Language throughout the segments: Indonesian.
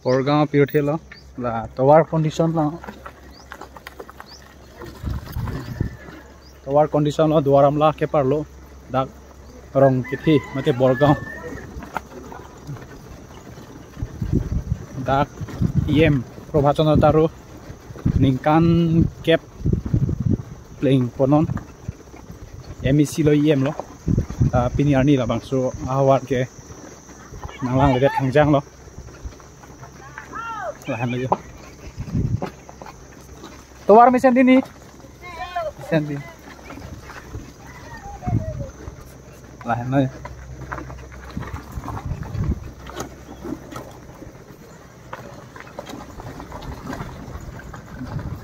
Porgaon Pirthi lo là tower condition lo duaram la ke parlo dak rong kithi mate Porgaon dak em probachon taru ningkan cap playing ponon MEC lo em lo piniar ni la bangsu awat ke nanglang le thangjang lo lahan lagi tower mesin ini mesin ini lahan lagi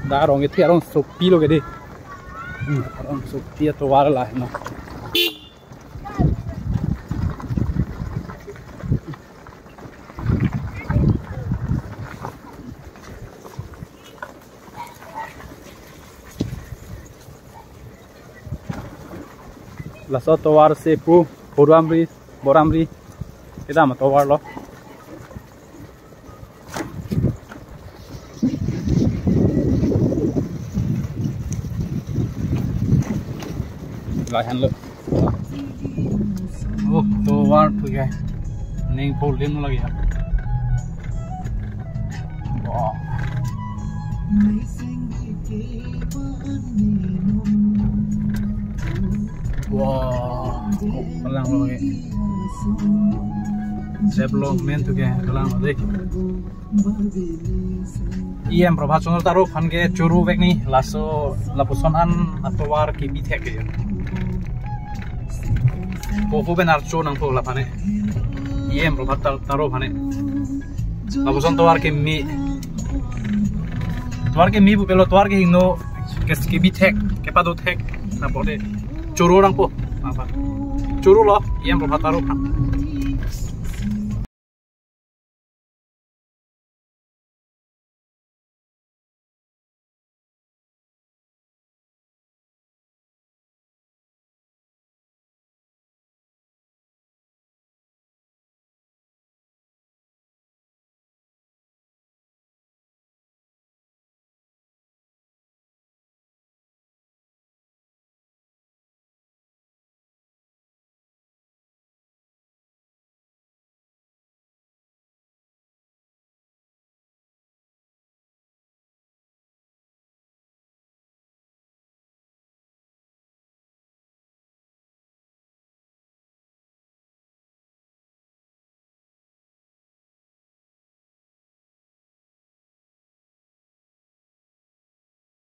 dah orang itu orang sopi lo gede orang sopi tower lahan lo laso tower se pu boramri kita mah tower lo lahan lo oh tower tuh guys neng polin lagi ya wow wow kelang lo kayak development tuh kayak kelang lo deh iya probachon taruh kan kayak curu bek nih laso lapusonan atau war kimi tek ya koko benar cu nang po lapane iya probachon taruh pane lapuson tuar kimi bu pelo tuar ke hino kes kimi tek kepado tek na pode curu orang po apa curu loh yang probachon taruh